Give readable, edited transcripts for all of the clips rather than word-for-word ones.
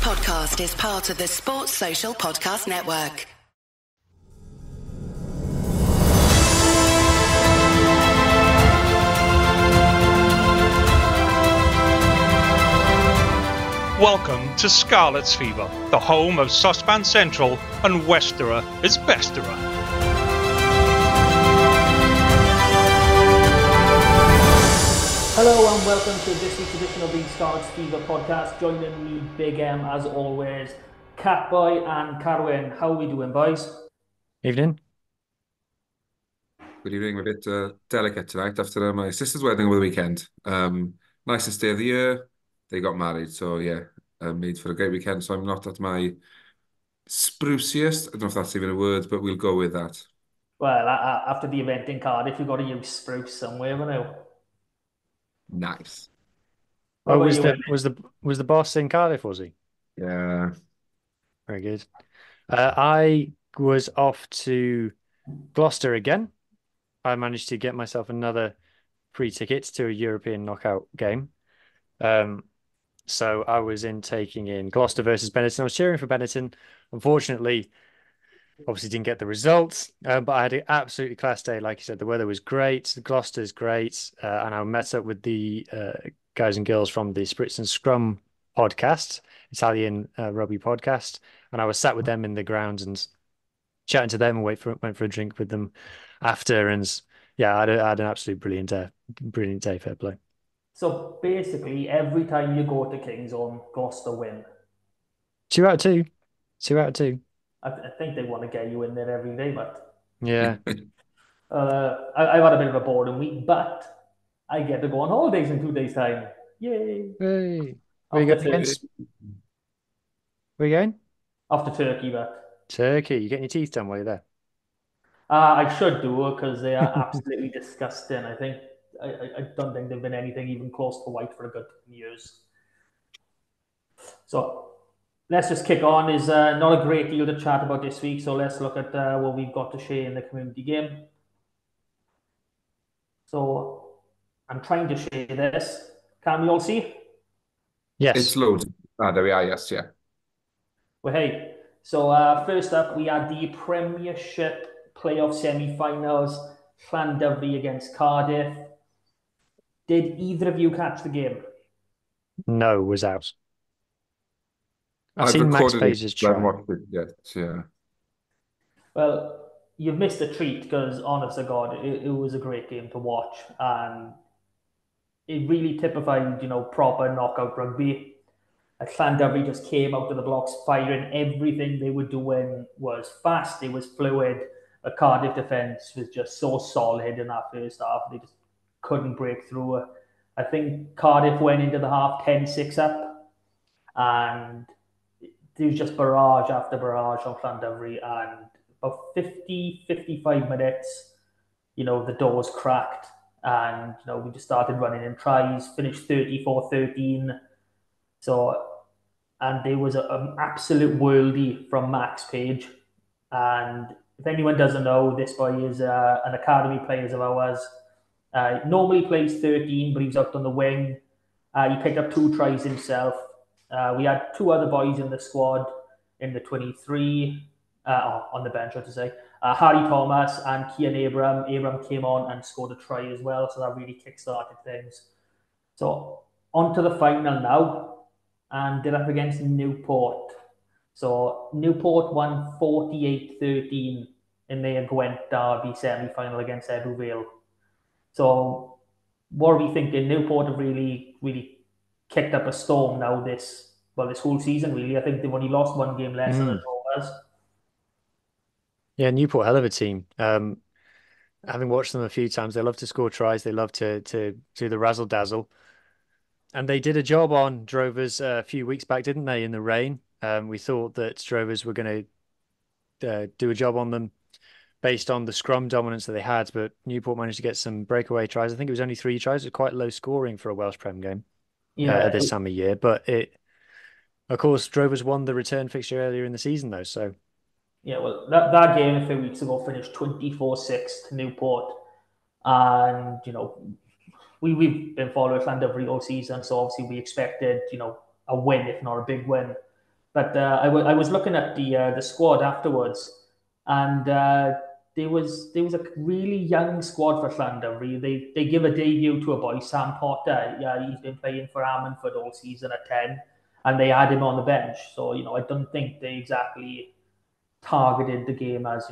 podcast is part of the Sports Social Podcast Network. Welcome to Scarlet's Fever, the home of Saucepan Central and Westerer is Besterer. Hello and welcome to this week's edition of the Scarlet's Fever podcast. Joining me, Big M, as always, Catboy and Carwyn. How are we doing, boys? Evening. Good evening. We're a bit delicate tonight after my sister's wedding over the weekend. Nicest day of the year. They got married, so yeah, made for a great weekend. So I'm not at my spruciest. I don't know if that's even a word, but we'll go with that. Well, after the event in Cardiff, you've got to use spruce somewhere, haven't you? Nice. Oh, was the boss in Cardiff, was he? Yeah. Very good. I was off to Gloucester again. I managed to get myself another free ticket to a European knockout game. So I was taking in Gloucester versus Benetton. I was cheering for Benetton. Unfortunately, obviously didn't get the results, but I had an absolutely class day. Like you said, the weather was great. Gloucester's great. And I met up with the guys and girls from the Spritz and Scrum podcast, Italian rugby podcast. And I was sat with them in the grounds and chatting to them and went for a drink with them after. And yeah, I had an absolute brilliant day, fair play. So basically, every time you go to Kingsholm, Gloucester win. 2 out of 2. 2 out of 2. I think they want to get you in there every day, but yeah. I've had a bit of a boring week, but I get to go on holidays in 2 days' time. Yay! Hey. Where you going? Off to Turkey, but Turkey. You getting your teeth done while you're there? I should do because they are absolutely disgusting. I don't think they've been anything even close to white for a good 10 years. So let's just kick on. There's not a great deal to chat about this week, so let's look at what we've got to share in the community game. So I'm trying to share this. Can we all see? Yes. It's loaded. There we are, yes, yeah. Well, hey. So first up, we had the Premiership playoff semi-finals, Llandovery against Cardiff. Did either of you catch the game? No, was out. I've I've seen Max recorded Phases it, try. I haven't watched it yet, yeah. Well, you've missed a treat because, honest to God, it was a great game to watch, and it really typified, proper knockout rugby. Llandovery just came out of the blocks firing. Everything they were doing was fast. It was fluid. The Cardiff defence was just so solid in that first half. They just couldn't break through. I think Cardiff went into the half 10-6 up, and there was just barrage after barrage on Llandovery, and about 55 minutes, the doors cracked, and we just started running in tries, finished 34-13. So, and there was an absolute worldie from Max Page, and if anyone doesn't know, this boy is an academy player of ours. Normally plays 13, but he was out on the wing. He picked up 2 tries himself. We had 2 other boys in the squad in the 23, on the bench, I have to say. Harry Thomas and Kian Abram. Abram came on and scored a try as well, so that really kick-started things. So, on to the final now, and they're up against Newport. So, Newport won 48-13 in their Gwent Derby semi-final against Ebbw Vale. So, what are we thinking? Newport have really, really kicked up a storm now this whole season, really. I think they've only lost 1 game less than the Rovers. Yeah, Newport, hell of a team. Having watched them a few times, they love to score tries. They love to do the razzle-dazzle. And they did a job on Drovers a few weeks back, didn't they, in the rain? We thought that Drovers were going to do a job on them based on the scrum dominance that they had, but Newport managed to get some breakaway tries. I think it was only 3 tries. It was quite low scoring for a Welsh Prem game at this time of year. But of course, Drovers won the return fixture earlier in the season, though. So, yeah, well, that game a few weeks ago finished 24-6 to Newport, and we've been following Llandovery all season, so obviously we expected a win, if not a big win. But I was looking at the squad afterwards, and there was a really young squad for Llandovery. They give a debut to a boy, Sam Potter. Yeah, he's been playing for Ammanford all season at 10, and they had him on the bench. So I don't think they exactly targeted the game as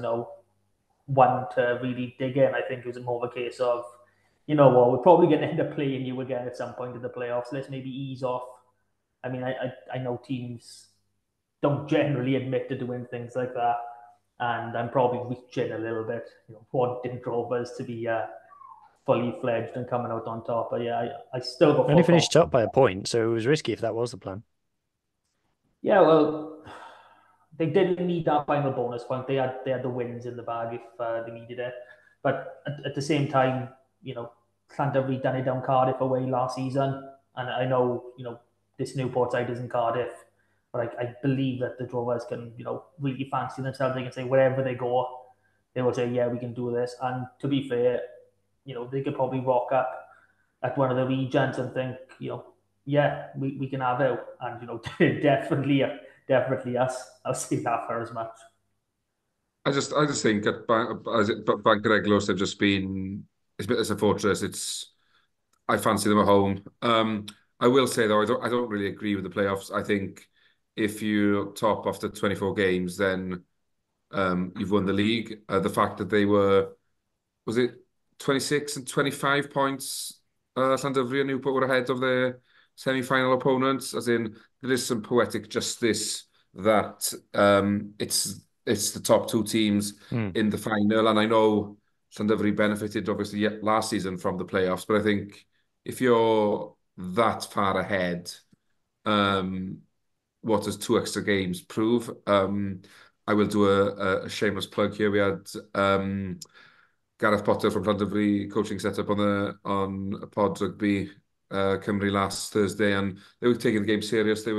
one to really dig in. I think it was more of a case of, well, we're probably going to end up playing you again at some point in the playoffs. Let's maybe ease off. I mean, I know teams don't generally admit to doing things like that, and I'm probably reaching a little bit, wanting Drovers to be fully fledged and coming out on top. But yeah, I still go Only for finished top by a point, so it was risky if that was the plan. Yeah, well, they didn't need that final bonus point. They had the wins in the bag if they needed it. But at the same time, Llandovery done it down Cardiff away last season, and I know this Newport side isn't Cardiff, but I believe that the Drovers can really fancy themselves. They can say wherever they go, they will say yeah we can do this. And to be fair, they could probably rock up at one of the regions and think yeah we can have it, and definitely us. I'll say that for as much. I just think that Bangor have just been it's a bit as a fortress. I fancy them at home. I will say though, I don't really agree with the playoffs. I think if you top after 24 games, then you've won the league. The fact that they was it 26 and 25 points, Llandovery and Newport were ahead of their semi-final opponents, as in there is some poetic justice that it's the top two teams in the final. And I know Llandovery benefited obviously last season from the playoffs, but I think if you're that far ahead, what does two extra games prove? I will do a shameless plug here. We had Gareth Potter from Llandovery coaching setup on a pod rugby Cymru last Thursday, and they were taking the game serious. They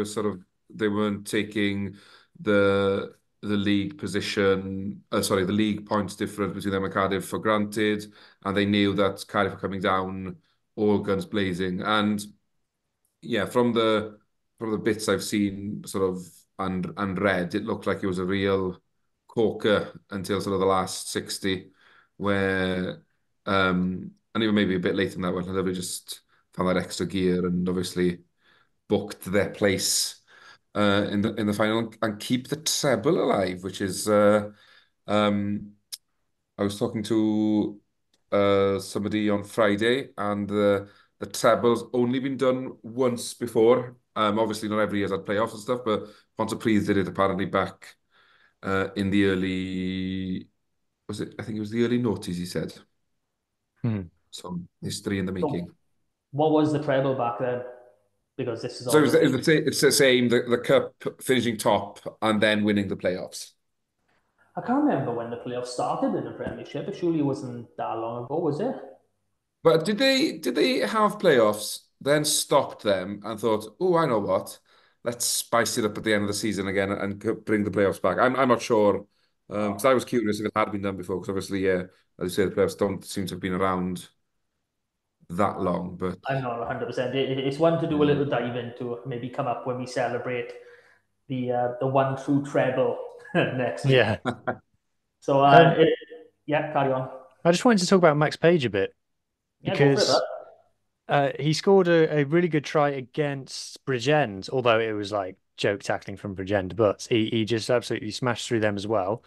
weren't taking the league position, the league points difference between them and Cardiff for granted, and they knew that Cardiff were coming down all guns blazing. And yeah, from the bits I've seen sort of and read, it looked like it was a real corker until sort of the last 60, where and even maybe a bit later than that, when they just found that extra gear and obviously booked their place in the final and keep the treble alive, which is I was talking to somebody on Friday, and the treble's only been done once before. Obviously, not every year's had playoffs and stuff, but Pontypridd did it apparently back in the early, was it? I think it was the early noughties, he said. So history in the So making. what was the treble back then? Because this is So obviously it's the same, the cup finishing top and then winning the playoffs. I can't remember when the playoffs started in the Premiership. It surely wasn't that long ago, was it? But did they have playoffs, then stopped them and thought, oh, I know what, let's spice it up at the end of the season again and bring the playoffs back? I'm not sure, because I was curious if it had been done before, because obviously, yeah, as you say, the playoffs don't seem to have been around that long. But I'm not 100%. It's one to do a little dive into, maybe come up when we celebrate the one true treble next week. Yeah. So, yeah, carry on. I just wanted to talk about Max Page a bit Yeah, go for it. because he scored a really good try against Bridgend, although it was like joke tackling from Bridgend, but he just absolutely smashed through them as well.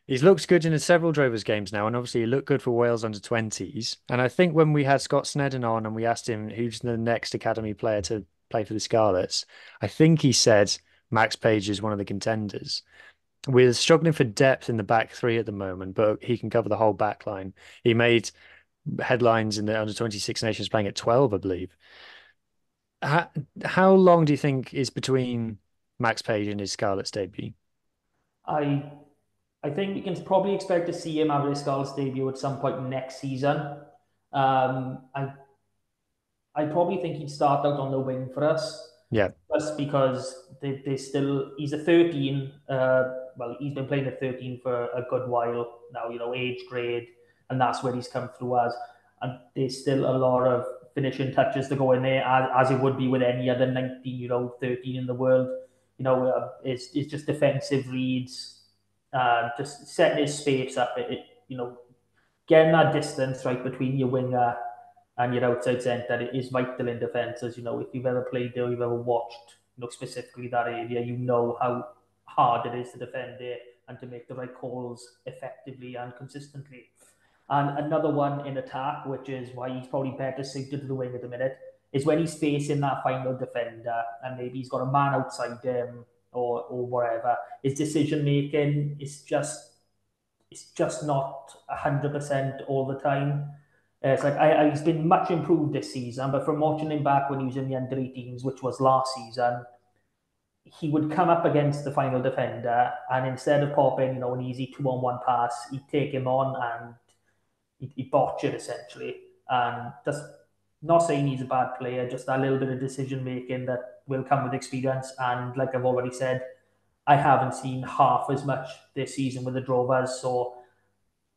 He's looked good in several Drovers games now, and obviously he looked good for Wales under 20s. And I think when we had Scott Snedden on and we asked him who's the next academy player to play for the Scarlets, I think he said Max Page is one of the contenders. We're struggling for depth in the back three at the moment, but he can cover the whole back line. He made headlines in the under 26 nations playing at 12, I believe. How long do you think is between Max Page and his Scarlets debut? I I think we can probably expect to see him have his Scarlets debut at some point next season. I probably think he'd start out on the wing for us. Yeah. Just because they still, he's a 13. Well, he's been playing at 13 for a good while now, age grade, and that's where he's come through as. And there's still a lot of finishing touches to go in there, as it would be with any other 19-year-old, 13 in the world. is just defensive reads, just setting his space up. Getting that distance right between your winger and your outside centre is vital in defence. As if you've ever played there, you've ever watched, specifically that area, how hard it is to defend it and to make the right calls effectively and consistently. And another one in attack, which is why he's probably better suited to the wing at the minute, is when he's facing that final defender and maybe he's got a man outside him or whatever. His decision making is just not 100% all the time. It's like he's been much improved this season, but from watching him back when he was in the under-18s, which was last season, he would come up against the final defender, and instead of popping, an easy 2-on-1 pass, he'd take him on and he'd botch it essentially. And just not saying he's a bad player, just a little bit of decision making that will come with experience. And like I've already said, I haven't seen half as much this season with the Drovers, so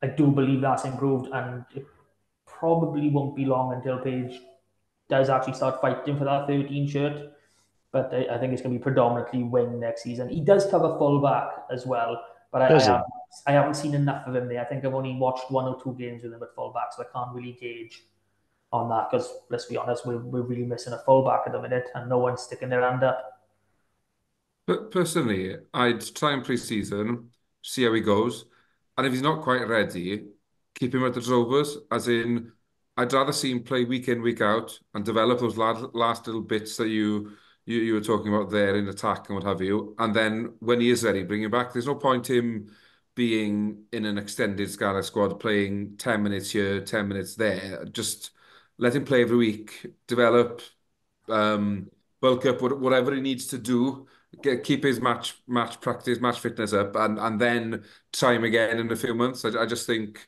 I do believe that's improved, and it probably won't be long until Page does actually start fighting for that 13 shirt. But I think it's going to be predominantly wing next season. He does cover fullback as well, but I haven't seen enough of him there. I think I've only watched 1 or 2 games with him at fullback, so I can't really gauge on that, because let's be honest, we're really missing a fullback at the minute, and no one's sticking their hand up. But personally, I'd try him pre-season, see how he goes, and if he's not quite ready, keep him at the Drovers. As in, I'd rather see him play week in, week out, and develop those last little bits that you were talking about there in attack and what have you. And then when he is ready, bring him back. There's no point him being in an extended Scarlet squad, playing 10 minutes here, 10 minutes there. Just let him play every week, develop, bulk up, whatever he needs to do. Keep his match practice, match fitness up, and then try him again in a few months. I just think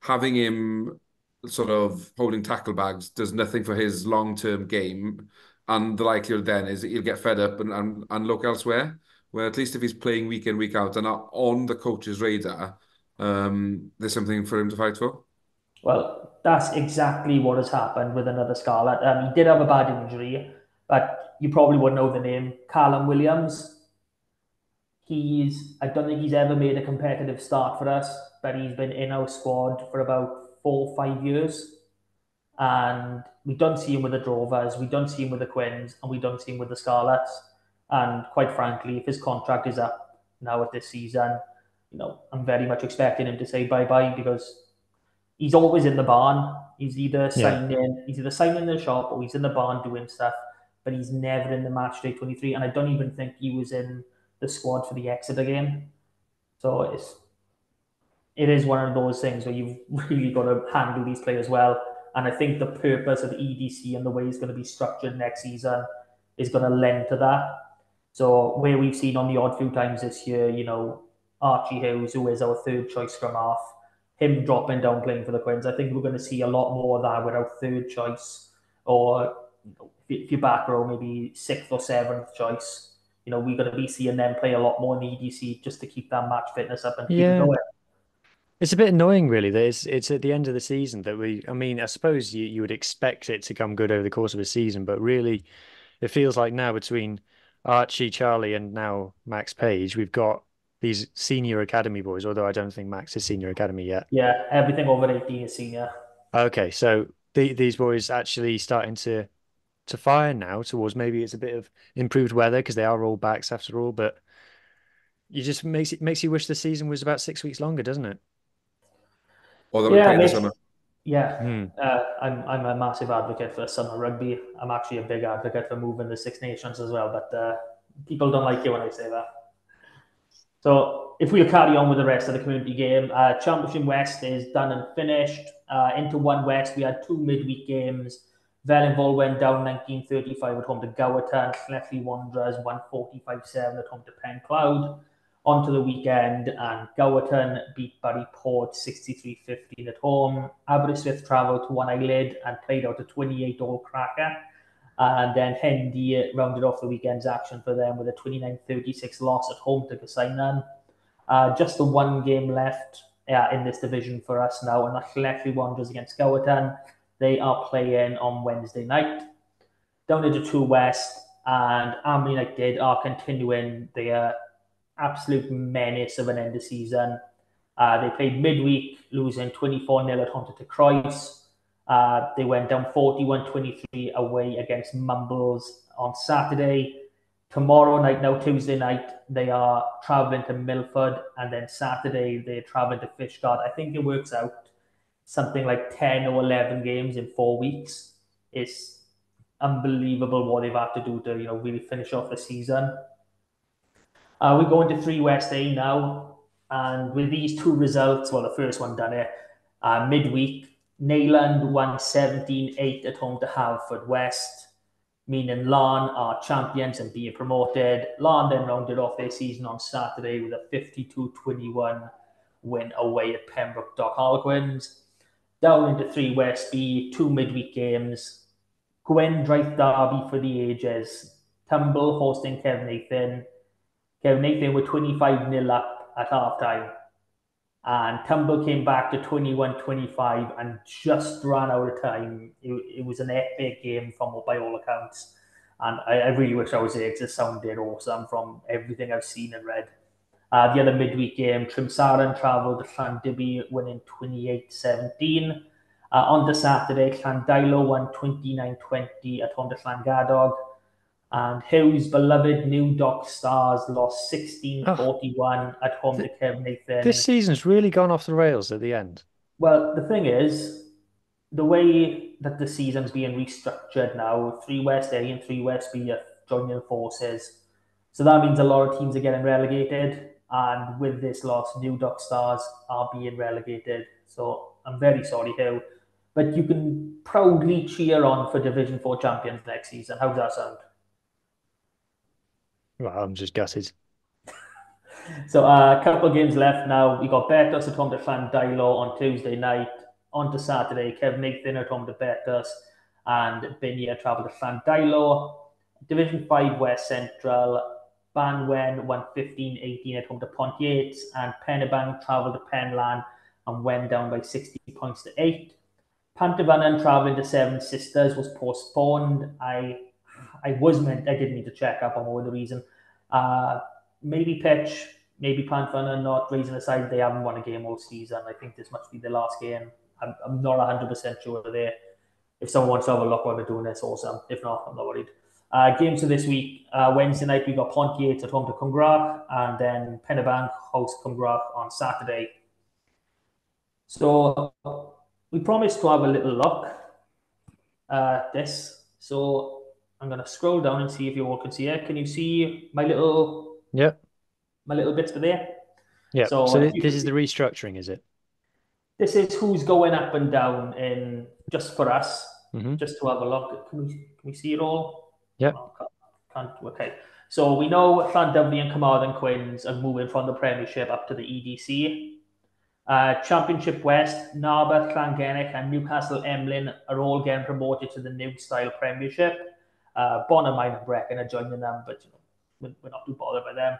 having him sort of holding tackle bags does nothing for his long-term game. And the likelihood then is that he'll get fed up and look elsewhere. Where at least if he's playing week in, week out and not on the coach's radar, there's something for him to fight for. Well, that's exactly what has happened with another Scarlet. He did have a bad injury, but you probably would know the name, Callum Williams. I don't think he's ever made a competitive start for us, but he's been in our squad for about 4 or 5 years. And we don't see him with the Drovers, we don't see him with the Quins, and we don't see him with the Scarlets. And quite frankly, if his contract is up now at this season, I'm very much expecting him to say bye-bye, because he's always in the barn. He's either signing in the shop or he's in the barn doing stuff, but he's never in the match day 23. And I don't even think he was in the squad for the Exeter game. So it is one of those things where you've really got to handle these players well. And I think the purpose of the EDC and the way it's going to be structured next season is going to lend to that. So where we've seen on the odd few times this year, Archie Hughes, who is our third choice scrum half, him dropping down playing for the Quins, I think we're going to see a lot more of that with our third choice, or if you're back row, maybe 6th or 7th choice. We're going to be seeing them play a lot more in the EDC just to keep that match fitness up and keep it going. It's a bit annoying, really, that it's at the end of the season that I suppose you would expect it to come good over the course of a season, but really it feels like now between Archie, Charlie, and now Max Page, we've got these senior academy boys, although I don't think Max is senior academy yet. Yeah, everything over 18 is senior. Okay, so these boys actually starting to fire now towards, maybe it's a bit of improved weather because they are all backs after all, but you just makes you wish the season was about 6 weeks longer, doesn't it? Or that we play in the summer. Yeah, I'm a massive advocate for summer rugby. I'm actually a big advocate for moving the Six Nations as well, but people don't like it when I say that. So if we'll carry on with the rest of the community game, Championship West is done and finished. Into One West, we had 2 midweek games. Vellinville went down 1935 at home to Gowerton. Clefley Wanderers 145-7 at home to Pencloud. On to the weekend, and Gowerton beat Barry Port 63-15 at home. Aberystwyth travelled to One Eyelid and played out a 28-all cracker. And then Hendy rounded off the weekend's action for them with a 29-36 loss at home to Casainan. Just the 1 game left in this division for us now, and that's Clefley Wanderers against Gowerton. They are playing on Wednesday night. Down into 2 West, and Am United are continuing their absolute menace of an end of season. They played midweek, losing 24-0 at home to Croyce. They went down 41-23 away against Mumbles on Saturday. Tomorrow night, now Tuesday night, they are travelling to Milford, and then Saturday they're travelling to Fishguard. I think it works out something like 10 or 11 games in 4 weeks. It's unbelievable what they've had to do to really finish off the season. We go into 3 West A now, and with these 2 results, well, the first one done it, midweek, Neyland won 17-8 at home to Halford West, meaning Larne are champions and being promoted. Larne then rounded off their season on Saturday with a 52-21 win away at Pembroke Dock Harlequins. Down into 3 West B, 2 midweek games. Gwendryth derby for the ages. Tumble hosting Kevnathan. Kevnathan were 25-0 up at half-time. And Tumble came back to 21-25 and just ran out of time. It was an epic game by all accounts. And I really wish I was there because it sounded awesome from everything I've seen and read. The other midweek game, Trimsaran travelled to Llandovery, winning 28-17. On to Saturday, Llandailo won 29-20 at home to Llangadog. And Hughes' beloved New Dock Stars lost 16-41 at home to Kevnathan. This season's really gone off the rails at the end. Well, the thing is, the way that the season's being restructured now, 3 West A and 3 West B are joining forces. So that means a lot of teams are getting relegated. And with this loss, New Dock Stars are being relegated. So I'm very sorry, Hugh. But you can proudly cheer on for Division 4 champions next season. How does that sound? Well, I'm just gutted. So a couple of games left now. We got Betos at home to Llandailo on Tuesday night. On to Saturday, Kevnathan at home to Betos and Binia travel to Llandailo. Division 5 West Central, Banwen won 15-18 at home to Pontiates, and Penybang travelled to Penlan and went down by 60 points to 8. Pantavannan travelling to Seven Sisters was postponed. I didn't need to check up on what the reason. Maybe pitch, maybe Pantavannan not raising aside. They haven't won a game all season. I think this must be the last game. I'm not 100% sure there. If someone wants to have a look while we're doing this, awesome. If not, I'm not worried. Games for this week. Wednesday night, we got Pontiates at home to Cumgrach, and then Penybang host Cumgrach on Saturday. So we promised to have a little look at this. So I'm going to scroll down and see if you all can see it. Can you see my little bits for there? Yeah. So this is the restructuring, is it? This is who's going up and down in just for us, just to have a look. Can we see it all? Yeah. Oh, can't. Okay. So we know Llandovery and Carmarthen Quins are moving from the Premiership up to the EDC. Championship West, Narberth, Llangennech and Newcastle Emlyn are all getting promoted to the new style Premiership. Bonamine and Brecon are joining them, but we're not too bothered by them.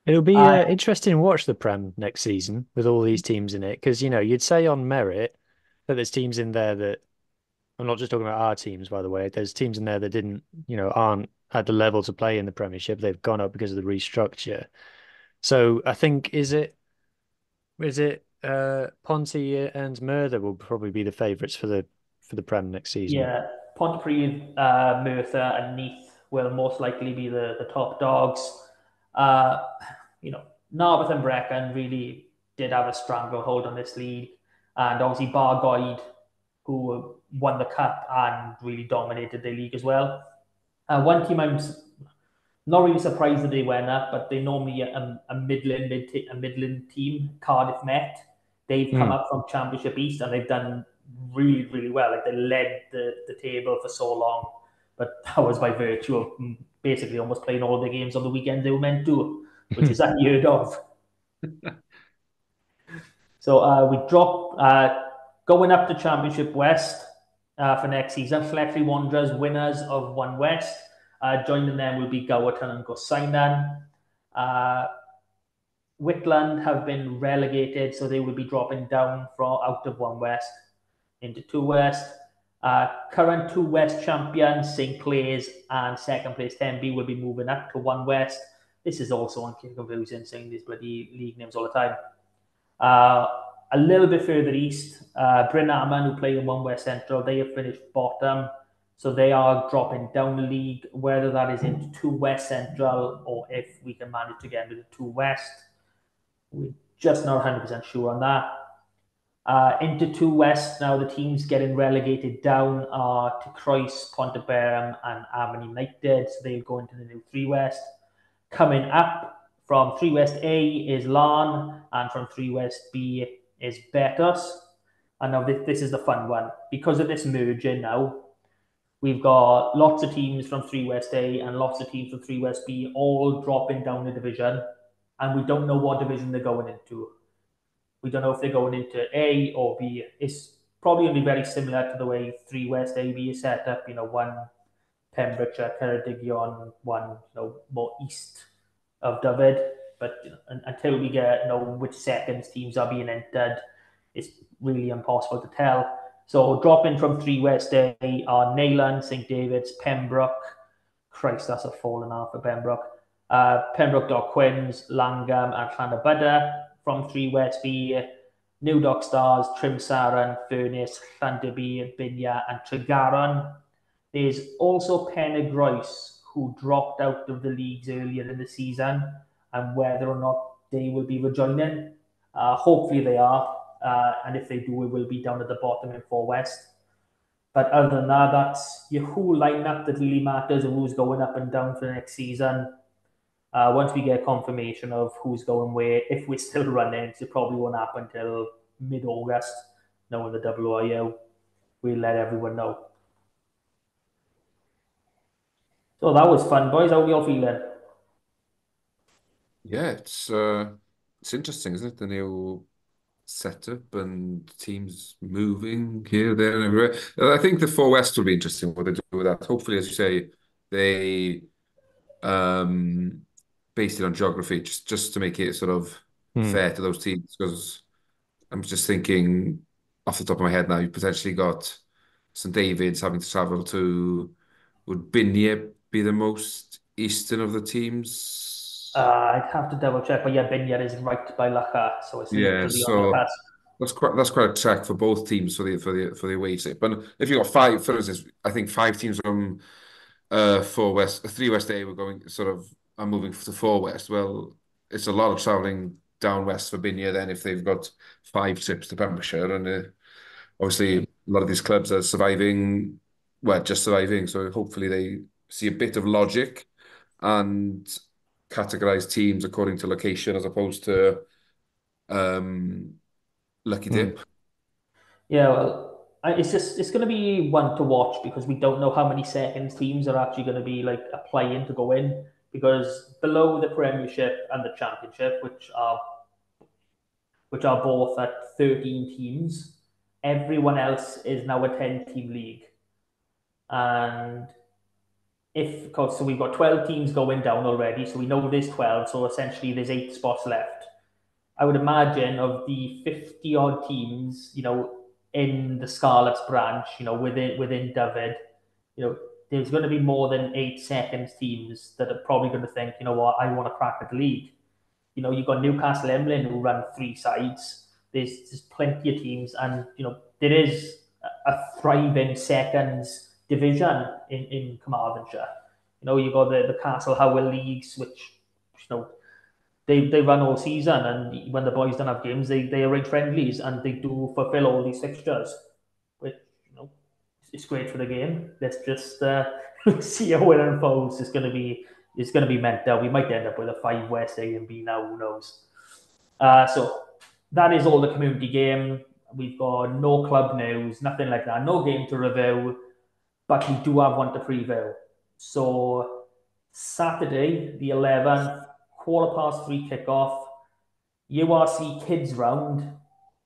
It'll be interesting to watch the Prem next season with all these teams in it, because you'd say on merit that there's teams in there that, I'm not just talking about our teams, by the way, there's teams in there that didn't, aren't at the level to play in the Premiership. They've gone up because of the restructure. So I think is it Ponty and Merthyr will probably be the favourites for the Prem next season. Yeah, Pontypridd, Merthyr and Neath will most likely be the top dogs. Narberth and Brecon really did have a stranglehold on this league, and obviously Bargoed, who won the cup and really dominated the league as well. One team I'm not really surprised that they went up, but they normally a Midland team, Cardiff Met. They've come up from Championship East and they've done really, really well. Like they led the table for so long, but that was by virtue of basically almost playing all the games on the weekend they were meant to, which is unheard of. So we drop going up to Championship West for next season. Fletchley Wanderers, winners of 1 West. Joining them will be Gowerton and Gosainan. Whitland have been relegated, so they will be dropping down out of 1 West into 2 West. Current 2 West champions, St Clair's and second place Tenby, will be moving up to 1 West. This is also confusing, saying these bloody league names all the time. A little bit further east, Bryn Aman, who play in 1 West Central, they have finished bottom. So they are dropping down the league, whether that is into 2 West Central or if we can manage to get into 2 West. We're just not 100% sure on that. Into 2 West, now the teams getting relegated down are to Croyce, Pontyberem and Avon United. So they'll go into the new 3 West. Coming up from 3 West A is Larne, and from 3 West B is Betos. And now this is the fun one. Because of this merger now, we've got lots of teams from 3 West A and lots of teams from 3 West B all dropping down the division, and we don't know what division they're going into. We don't know if they're going into A or B. It's probably going to be very similar to the way 3 West AB is set up. One Pembrokeshire, Ceredigion, one more east of Dyfed. But until we get which seconds teams are being entered, it's really impossible to tell. So dropping from 3 West A are Neyland, St David's, Pembroke. Christ, that's a fallen half for Pembroke. Pembroke Dock Quins, Langham and Llandovery. From 3 West B, New Dock Stars, Trimsaran, Furness, Llandovery, Binya and Tregaron. There's also Penygroes, who dropped out of the leagues earlier in the season, and whether or not they will be rejoining. Hopefully they are, and if they do, it will be down at the bottom in 4 West. But other than that, that's your whole lineup that really matters and who's going up and down for the next season. Once we get confirmation of who's going where, if we're still running, it probably won't happen until mid-August, knowing the WIU, we'll let everyone know. So that was fun, boys. How are you all feeling? Yeah, it's interesting, isn't it? The new setup and teams moving here, there, and everywhere. I think the 4 West will be interesting what they do with that. Hopefully, as you say, they based it on geography, just to make it sort of fair to those teams. Because I'm just thinking off the top of my head now, you potentially got St David's having to travel to. Would Binya be the most eastern of the teams? I'd have to double check, but yeah, Binyar is right by Lacha, so it's literally on the pass. That's quite a trek for both teams for the away trip. But if you got 5, for instance, I think 5 teams from 4 West, 3 West A, we're going are moving to 4 West. Well, it's a lot of travelling down west for Binya then if they've got 5 trips to Pembrokeshire, and obviously a lot of these clubs are surviving, well, just surviving. So hopefully they see a bit of logic and categorize teams according to location as opposed to lucky dip. Yeah, well, it's going to be one to watch because we don't know how many seconds teams are actually going to be applying to go in, because below the Premiership and the Championship, which are both at 13 teams, everyone else is now a 10-team league, and so we've got 12 teams going down already, so we know there's 12, so essentially there's 8 spots left. I would imagine of the 50 odd teams, in the Scarlets branch, within Dyfed, there's going to be more than 8 seconds teams that are probably going to think, you know what, I want to crack at the league. You've got Newcastle Emlyn who run 3 sides. There's plenty of teams, and there is a thriving seconds division in Carmarthenshire. You've got the Castle Howell leagues, which they run all season, and when the boys don't have games, they arrange friendlies and they do fulfill all these fixtures, which it's great for the game. Let's just see how it unfolds. It's going to be mental. We might end up with a 5 West A and B now. Who knows? So that is all the community game. We've got no club news, nothing like that. No game to review, but we do have one to preview. So Saturday, the 11th, 3:15 kickoff, URC Kids Round,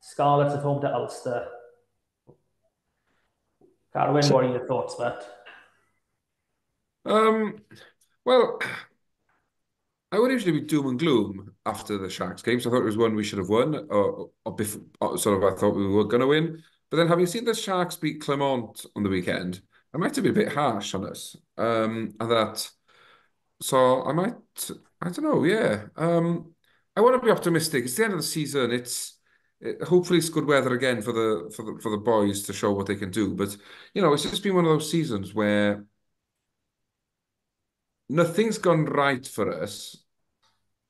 Scarlets at home to Ulster. Carwyn, what are your thoughts, Matt? Well, I would usually be doom and gloom after the Sharks game, so I thought it was one we should have won, or before, I thought we were going to win. But then having seen the Sharks beat Clermont on the weekend, I might have been a bit harsh on us. So I don't know, yeah. I want to be optimistic. It's the end of the season. Hopefully it's good weather again for the boys to show what they can do. But it's just been one of those seasons where nothing's gone right for us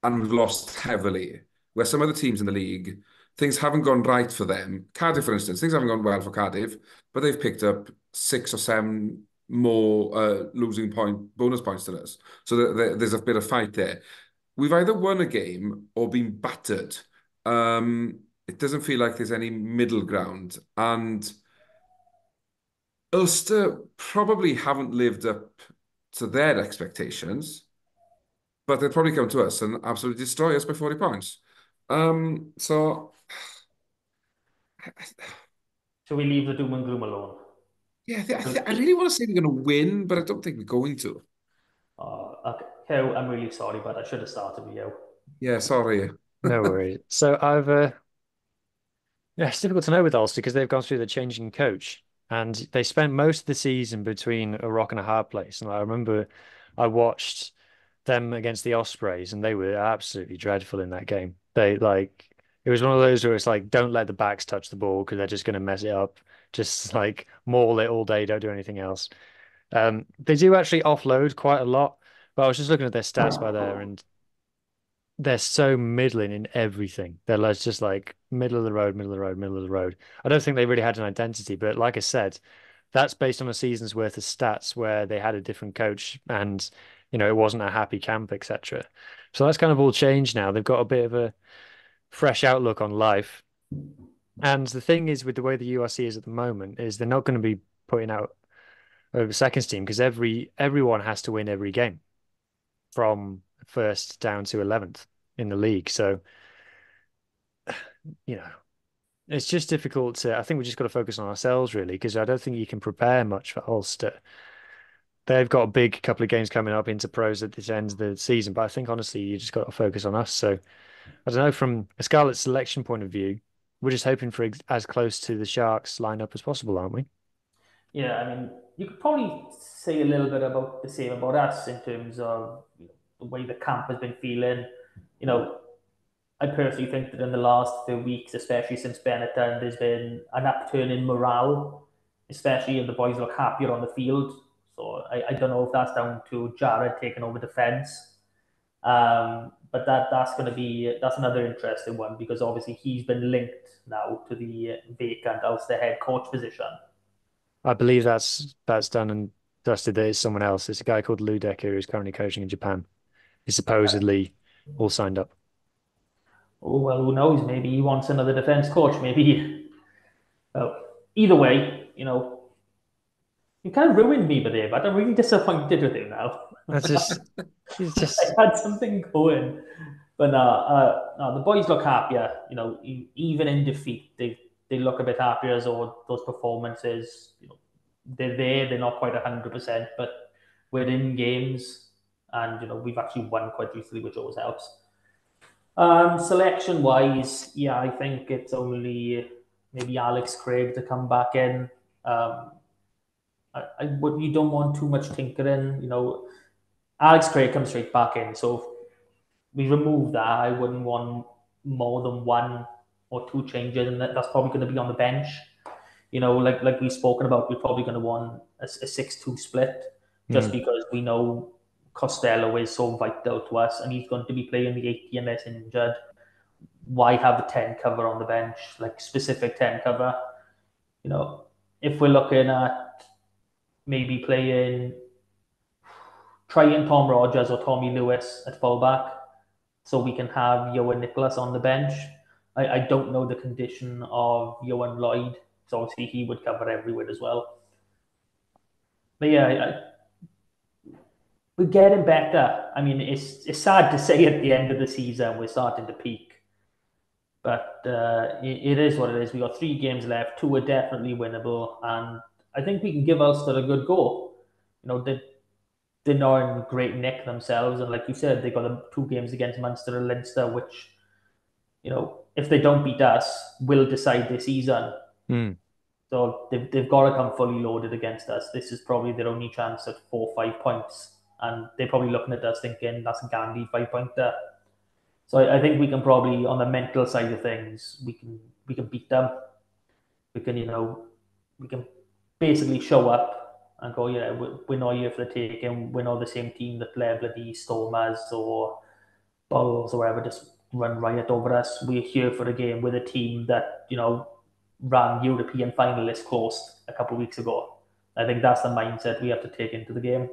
and we've lost heavily. Where some other teams in the league, things haven't gone right for them. Cardiff, for instance, things haven't gone well for Cardiff, but they've picked up 6 or 7 more losing bonus points than us. So there's a bit of fight there. We've either won a game or been battered. It doesn't feel like there's any middle ground. And Ulster probably haven't lived up to their expectations, but they'll probably come to us and absolutely destroy us by 40 points. So Shall we leave the doom and gloom alone? yeah, I really want to say we're going to win, but I don't think we're going to. Okay. Hugh, I'm really sorry, but I should have started with you. Yeah, sorry. No worries. So yeah, it's difficult to know with Ulster because they've gone through the changing coach and they spent most of the season between a rock and a hard place. And I remember I watched them against the Ospreys and they were absolutely dreadful in that game. It was one of those where it's like, don't let the backs touch the ball because they're just going to mess it up. Just like maul it all day, don't do anything else. They do actually offload quite a lot, but I was just looking at their stats by there and they're so middling in everything. Just like middle of the road, middle of the road, middle of the road. I don't think they really had an identity, but like I said, that's based on a season's worth of stats where they had a different coach and it wasn't a happy camp, etc. So that's kind of all changed now. They've got a bit of a fresh outlook on life. And the thing is with the way the URC is at the moment is they're not going to be putting out over seconds team because everyone has to win every game from first down to 11th in the league. So, you know, it's just difficult to. I think we just got to focus on ourselves really, because I don't think you can prepare much for Ulster. They've got a big couple of games coming up into pros at this end of the season, but I think honestly, you just got to focus on us. So, I don't know, from a Scarlet selection point of view, we're just hoping for as close to the Sharks lineup as possible, aren't we? Yeah, I mean, you could probably say a little bit about the same about us in terms of the way the camp has been feeling. You know, I personally think that in the last few weeks, especially since Benetton, there's been an upturn in morale, especially if the boys look happier on the field. So I don't know if that's down to Jared taking over defence. But that's another interesting one because obviously he's been linked now to the vacant Ulster head coach position. I believe that's done and dusted. There is someone else. It's a guy called Lou Decker who's currently coaching in Japan. He's supposedly all signed up. Oh, well, who knows? Maybe he wants another defence coach. Maybe. Well, either way, you kind of ruined me with him. But I'm really disappointed with him now. That's just, he's just. I had something going, but no, the boys look happier. Even in defeat, they look a bit happier as all those performances. They're there. They're not quite 100%, but we're in games, and we've actually won quite recently, which always helps. Selection wise, yeah, I think it's only maybe Alex Craig to come back in. You don't want too much tinkering. Alex Craig comes straight back in, so if we remove that, I wouldn't want more than 1 or 2 changes, and that's probably going to be on the bench. Like we've spoken about, we're probably going to want a 6-2 split, just because we know Costello is so vital to us, and he's going to be playing the 80 unless injured. Why have a 10 cover on the bench, like specific 10 cover? If we're looking at maybe trying Tom Rogers or Tommy Lewis at fullback, so we can have Johan Nicholas on the bench. I don't know the condition of Johan Lloyd, so obviously he would cover everywhere as well. But yeah, we're getting better. I mean, it's sad to say at the end of the season we're starting to peak, but it is what it is. We got 3 games left. 2 are definitely winnable, and I think we can give Ulster a good go. They're not in great nick themselves, and like you said, they got 2 games against Munster and Leinster, which if they don't beat us, will decide their season. So they've got to come fully loaded against us. This is probably their only chance at 4 or 5 points. And they're probably looking at us thinking that's a guaranteed 5 pointer. So I think we can probably, on the mental side of things, we can beat them. We can, we can basically show up and go, yeah, we're not here for the taking. We're not the same team that play bloody Stormers or Bulls or whatever, just run riot over us. We're here for the game with a team that, ran European finalists close a couple of weeks ago. I think that's the mindset we have to take into the game.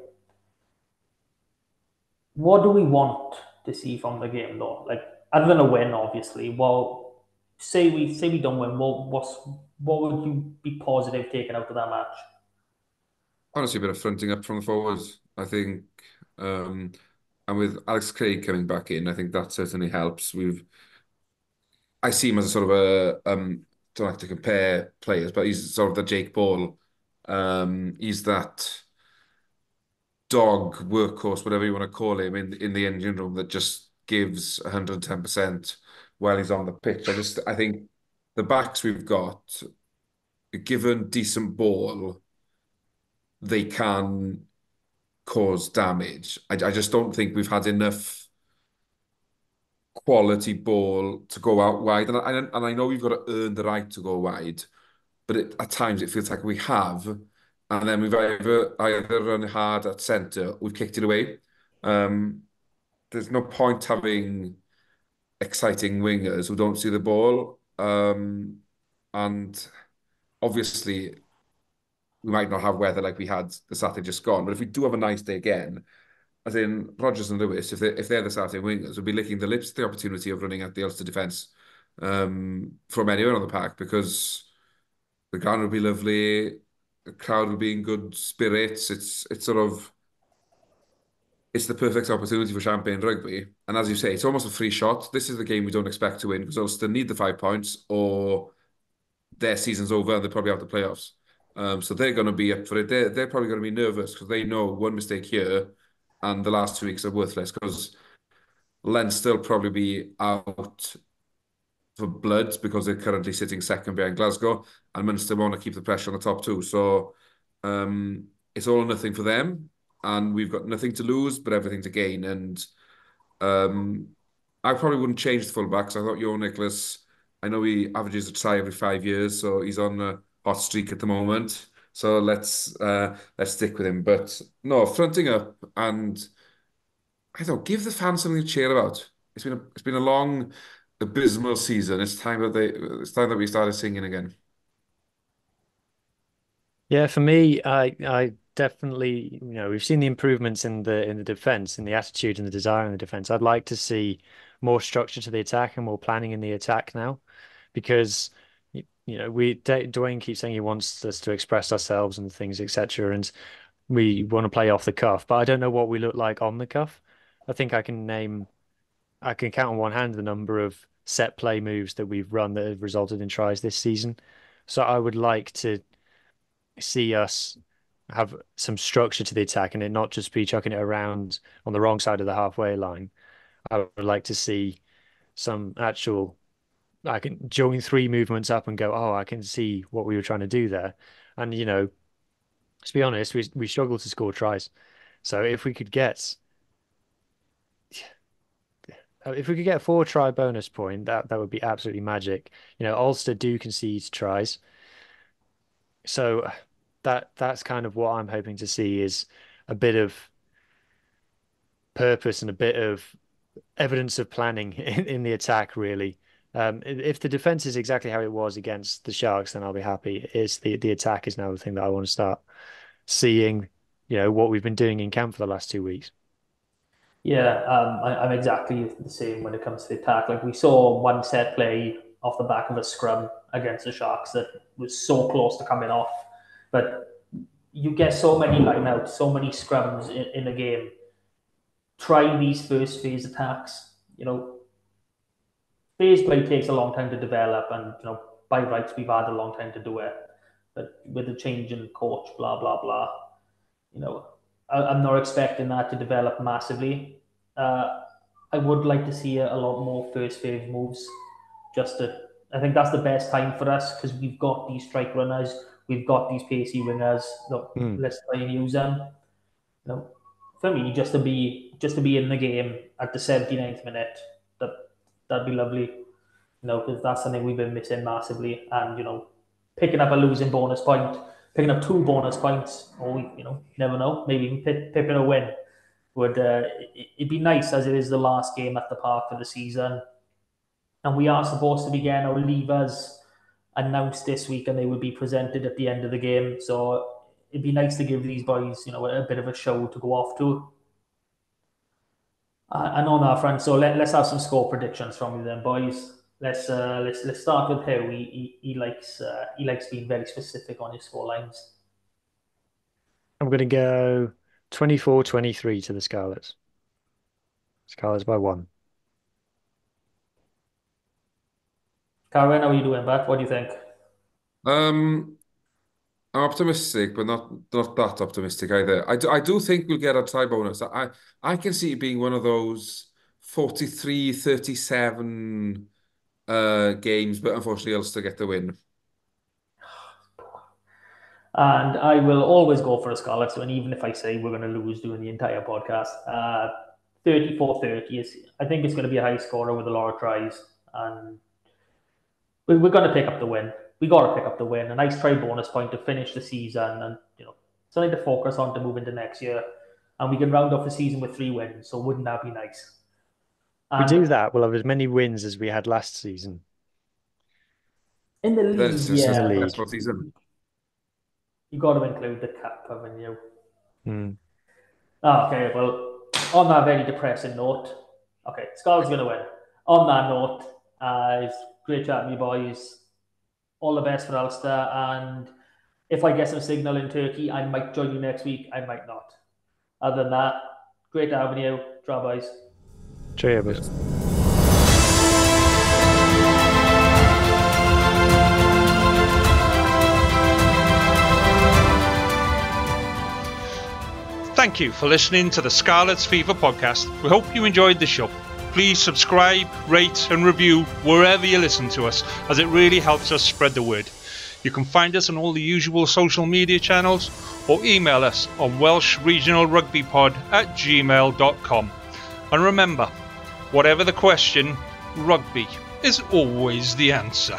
What do we want to see from the game though? Like, other than a win, obviously. Well, say we don't win. What would you be positive taking out of that match? Honestly, a bit of fronting up from the forwards. I think, and with Alex Craig coming back in, I think that certainly helps. I see him as a sort of don't like to compare players, but he's sort of the Jake Paul. He's that dog workhorse, whatever you want to call him, in the engine room that just gives 110% while he's on the pitch. I think the backs we've got, given decent ball, they can cause damage. I just don't think we've had enough quality ball to go out wide. And I know we've got to earn the right to go wide, but at times it feels like we have. And then we've either run hard at centre, we've kicked it away. There's no point having exciting wingers who don't see the ball. And obviously, we might not have weather like we had the Saturday just gone. But if we do have a nice day again, as in Rodgers and Lewis, if they're the starting wingers, will be licking the lips at the opportunity of running at the Ulster defence from anywhere on the park, because the ground will be lovely, the crowd will be in good spirits. It's the perfect opportunity for champagne rugby. And as you say, it's almost a free shot. This is the game we don't expect to win because Ulster need the 5 points or their season's over and they're probably out of the playoffs. So they're going to be up for it. They're probably going to be nervous because they know one mistake here and the last 2 weeks are worthless, because Leinster will probably be out for blood because they're currently sitting second behind Glasgow, and Munster want to keep the pressure on the top two. So it's all or nothing for them, and we've got nothing to lose but everything to gain. And I probably wouldn't change the fullbacks. I thought Nicholas, I know he averages a try every 5 years, so he's on a hot streak at the moment. So let's stick with him. But no, fronting up, and I don't give the fans something to cheer about. It's been a long, abysmal season. It's time that we started singing again. Yeah, for me, I definitely, we've seen the improvements in the defense, in the attitude and the desire in the defense. I'd like to see more structure to the attack and more planning in the attack now, because Dwayne keeps saying he wants us to express ourselves and things, etc. And we want to play off the cuff, but I don't know what we look like on the cuff. I think I can count on one hand the number of set play moves that we've run that have resulted in tries this season. So I would like to see us have some structure to the attack and it not just be chucking it around on the wrong side of the halfway line. I would like to see some actual, I can join three movements up and go, oh, I can see what we were trying to do there. And, to be honest, we struggle to score tries. So if we could get a 4 try bonus point, that would be absolutely magic. Ulster do concede tries. So that's kind of what I'm hoping to see, is a bit of purpose and a bit of evidence of planning in the attack, really. If the defense is exactly how it was against the Sharks, then I'll be happy. It's the attack is now the thing that I want to start seeing, what we've been doing in camp for the last 2 weeks. Yeah, I'm exactly the same when it comes to the attack. Like, we saw one set play off the back of a scrum against the Sharks that was so close to coming off, but you get so many lineouts, so many scrums in a game. Try these first phase attacks. Phase play takes a long time to develop, and by rights we've had a long time to do it. But with the change in coach, blah blah blah, I'm not expecting that to develop massively. I would like to see a lot more first phase moves. I think that's the best time for us because we've got these strike runners. we've got these pacey wingers. Look, let's try and use them. You know, for me, just to be in the game at the 79th minute, that'd be lovely. You know, because that's something we've been missing massively. And you know, picking up a losing bonus point, picking up 2 bonus points, or you know, never know, maybe even pipping a win would it'd be nice, as it is the last game at the Parc for the season. And we are supposed to be getting our levers announced this week, and they will be presented at the end of the game. So it'd be nice to give these boys, you know, a bit of a show to go off to. And on that front, so let's have some score predictions from you then, boys. Let's start with Hugh. He likes being very specific on his score lines. I'm going to go 24-23 to the Scarlets. Scarlets by 1. Karen, how are you doing, Bat? What do you think? I'm optimistic, but not that optimistic either. I do think we'll get a tie bonus. I can see it being one of those 43-37 games, but unfortunately Ulster get the win. And I will always go for a Scarlets, and even if I say we're going to lose during the entire podcast, 34-30 is, I think it's going to be a high scorer with a lot of tries, and we're going to pick up the win. We got to pick up the win. A nice try bonus point to finish the season, and you know, something to focus on to move into next year. And we can round off the season with 3 wins. So wouldn't that be nice? If we do that, we'll have as many wins as we had last season. In the league, In the league. Season. You got to include the cup, haven't you? Oh, okay, well, on that very depressing note, okay, Scarlet's going to win. On that note, it's great chatting, you boys. All the best for Ulster, and if I get some signal in Turkey, I might join you next week. I might not. Other than that, great having you. Try, boys. Cheers, boys. Thank you for listening to the Scarlet's Fever podcast. We hope you enjoyed the show. Please subscribe, rate and review wherever you listen to us, as it really helps us spread the word. You can find us on all the usual social media channels or email us on welshregionalrugbypod@gmail.com. And remember, whatever the question, rugby is always the answer.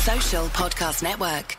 Social Podcast Network.